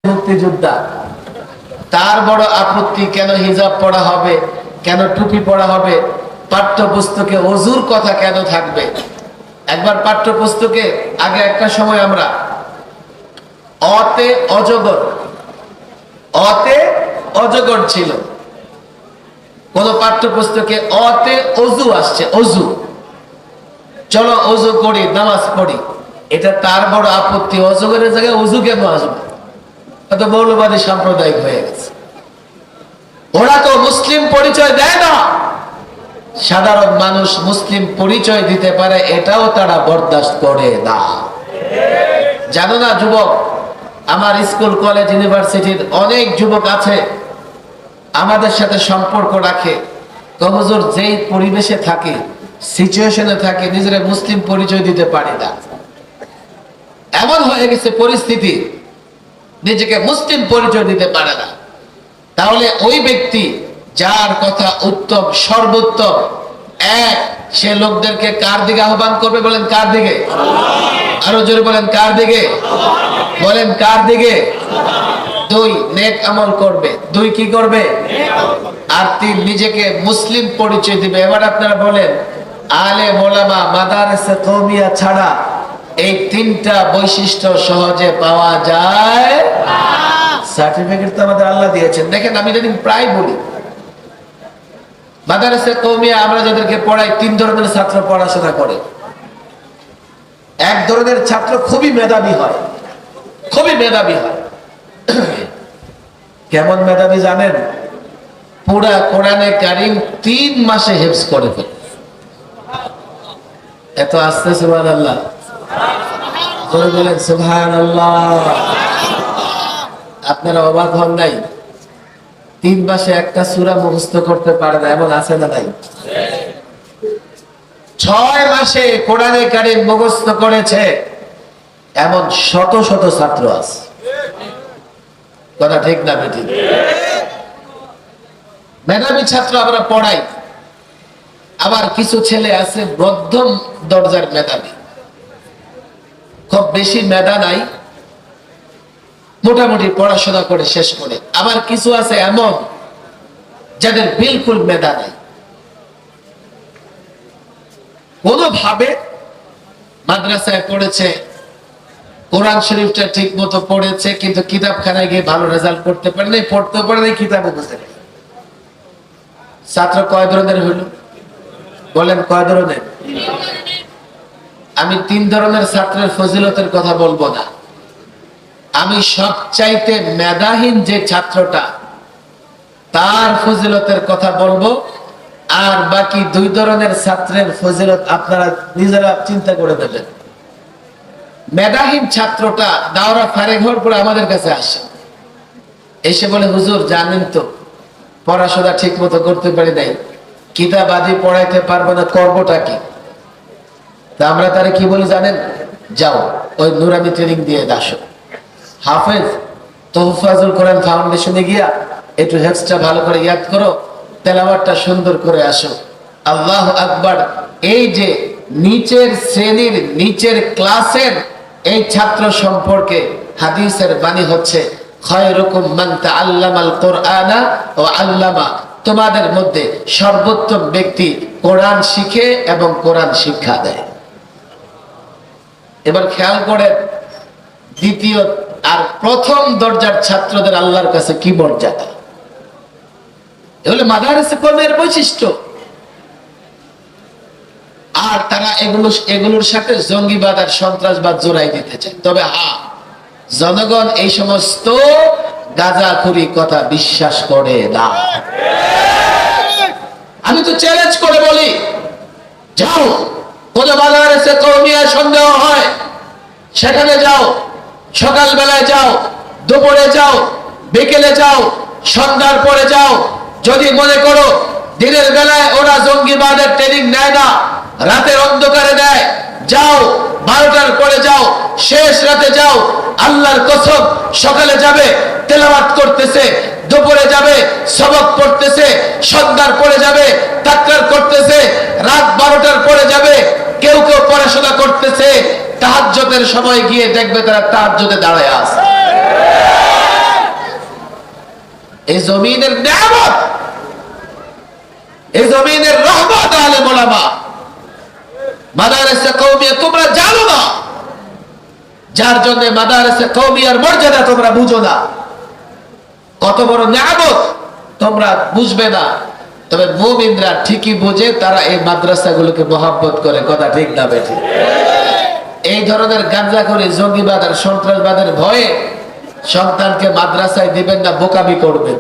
মুক্তিযোদ্ধা, তার বড় আপত্তি কেন হিজাব পড়া হবে, কেন টুপি পড়া হবে, পাঠ্যপুস্তকে ওযুর কথা কেন থাকবে। একবার পাঠ্যপুস্তকে আগে একটা সময় আমরা অতে অজগর, অতে অজগর ছিল, কোন পাঠ্যপুস্তকে অতে অজু আসছে, অজু, চলো অজু করি নামাজ পড়ি। এটা তার বড় আপত্তি, অজগরের জায়গায় অজু কেন আসবে, এত মৌলবাদী সাম্প্রদায়িক হয়ে গেছে। ওরা তো মুসলিম পরিচয় দেয় না, সাধারণ মানুষ মুসলিম পরিচয় দিতে পারে এটাও তারা বরদাস্ত করে না। জানো না যুবক, আমার স্কুল কলেজ ইউনিভার্সিটির অনেক যুবক আছে আমাদের সাথে সম্পর্ক রাখে, হুজুর যেই পরিবেশে থাকে, সিচুয়েশনে থাকে, নিজেরা মুসলিম পরিচয় দিতে পারে না। এমন হয়ে গেছে পরিস্থিতি, নিজেকে মুসলিম পরিচয় দিতে পারে না। তাহলে ওই ব্যক্তি যার কথা উত্তম সর্বোত্তম এক, সে লোকদেরকে কার দিকে আহ্বান করবে বলেন, কার দিকে? আরো জোরে বলেন, কার দিকে? বলেন কার দিকে? দুই, নেক আমল করবে। দুই, কি করবে? আর তিন, নিজেকে মুসলিম পরিচয় দিবে। এবার আপনারা বলেন, আলেম ওলামা মাদারেসে কওমিয়া ছাড়া এই তিনটা বৈশিষ্ট্য সহজে পাওয়া যায় না। সার্টিফিকেট তো আমাদের আল্লাহ দিয়েছেন। দেখেন, আমি যেদিন প্রায় বলি, মাদারেসে কওমিয়া আমরা যাদেরকে পড়াই, তিন ধরনের ছাত্র পড়াশোনা করে। এক ধরনের ছাত্র খুবই মেধাবী হয়, খুবই মেধাবী হয়। কেমন মেধাবী জানেন? পুরা কোরআনে কারীম 3 মাসে হিফজ করে ফেলে। এত আস্তে সুবহানাল্লাহ, জোরে বলেন সুবহানাল্লাহ। আপনারা অবাক হন নাই? 3 মাসে একটা সূরা মুখস্থ করতে পারে না, এমন আছে না নাই? 6 মাসে কোরআনে কারীম মুখস্থ করেছে এমন শত শত ছাত্র আছে। কথা ঠিক না বেঠিক? মেধাবী ছাত্র আমরা পড়াই, আবার কিছু ছেলে আছে মধ্যম দরজার মেধাবী, খুব বেশি মেধা নাই, মোটামুটি পড়াশোনা করে শেষ করে। আবার কিছু আছে এমন যাদের বিলকুল মেধা নাই, কোনোভাবে মাদ্রাসায় পড়েছে, কোরআন শরীফটা ঠিক মতো পড়েছে, কিন্তু কিতাবখানায় গিয়ে ভালো রেজাল্ট করতে পারে নাই, পড়তে পারে নাই, কিতাবও বুঝে নেই। ছাত্র কয় ধরনের হইল বলেন, কয় ধরনের? আমি 3 ধরনের ছাত্রের ফজিলতের কথা বলবো না, আমি সবচাইতে মেধাহীন যে ছাত্রটা তার ফজিলতের কথা বলবো। আর বাকি 2 ধরনের ছাত্রের ফজিলত আপনারা নিজেরা চিন্তা করে দেবেন। মেধাহীন ছাত্রটা দাওরা ফারেক হওয়ার পরে আমাদের কাছে আসে, এসে বলে, হুজুর জানেন তো পড়াশোনা ঠিক মতো করতে পারি নাই, কিতাব আদি পড়াইতে পারবো না, করবোটা কি? তা আমরা তারা কি বলি জানেন? যাও ওই নুরানি ট্রেনিং দিয়ে আসো, হাফেজ তোহফাজুল কোরআন ফাউন্ডেশনে গিয়া একটু হেফজটা ভালো করে ইয়াদ করো, তেলাওয়াতটা সুন্দর করে আসো। আল্লাহু আকবার। এই যে নিচের শ্রেণীর, নিচের ক্লাসের এই ছাত্র সম্পর্কে হাদিসের বাণী হচ্ছে, খায়রুকুম মান তাআল্লামাল কুরআনা ওয়া আল্লামা, তোমাদের মধ্যে সর্বোত্তম ব্যক্তি কোরআন শিখে এবং কোরআন শিক্ষা দেয়। এবার খেয়াল করে, দ্বিতীয় আর প্রথম দরজার ছাত্রদের আল্লাহর কাছে কি মর্যাদা। এগুলো মাদারেসে কওমিয়ার বৈশিষ্ট্য। আর তারা এগুলোর সাথে জঙ্গিবাদ আর সন্ত্রাসবাদ জোড়াই দিতে চায়। তবে জনগণ এই সমস্ত গাঁজাখুরি কথা বিশ্বাস করে না। আমি তো চ্যালেঞ্জ করে বলি, যাও কোন মাদারেসে কওমিয়া সন্দেহ হয় সেখানে যাও, সকাল বেলায় যাও, দুপুরে যাও, বিকেলে যাও, সন্ধ্যার পরে যাও। যদি মনে করো দিনের বেলায় ওরা জঙ্গিবাদের ট্রেনিং নেয় না, রাতের অন্ধকারে দেয়, যাও 12টার পরে যাও, শেষ রাতে যাও। আল্লাহর কসম, সকালে যাবে তেলাওয়াত করতেছে, দুপুরে যাবে সবক পড়তেছে, সন্ধ্যার পরে যাবে তাকরার করতেছে, রাত 12টার পরে যাবে কেউ কেউ পড়াশোনা করতেছে, তাহাজ্জুদের সময় গিয়ে দেখবে তারা তাহাজ্জুদে দাঁড়ায় আছে। এই জমিনের নিয়ামত, এই জমিনের রহমত আলেম ওলামা। মাদারেসে কওমিয়া তোমরা জানো না, যার জন্য মাদারেসে কওমিয়ার মর্যাদা তোমরা বুঝো না। কত বড় নিয়ামত তোমরা বুঝবে না, তবে মুমিনরা ঠিকই বুঝে, তারা এই মাদ্রাসাগুলোকে মহব্বত করে। কথা ঠিক না বেঠি? এই ধরনের গাঁজাখড়ি, জঙ্গিবাদ আর সন্ত্রাসবাদের ভয়ে সন্তানকে মাদ্রাসায় দিবেন না, বোকামি করবেন।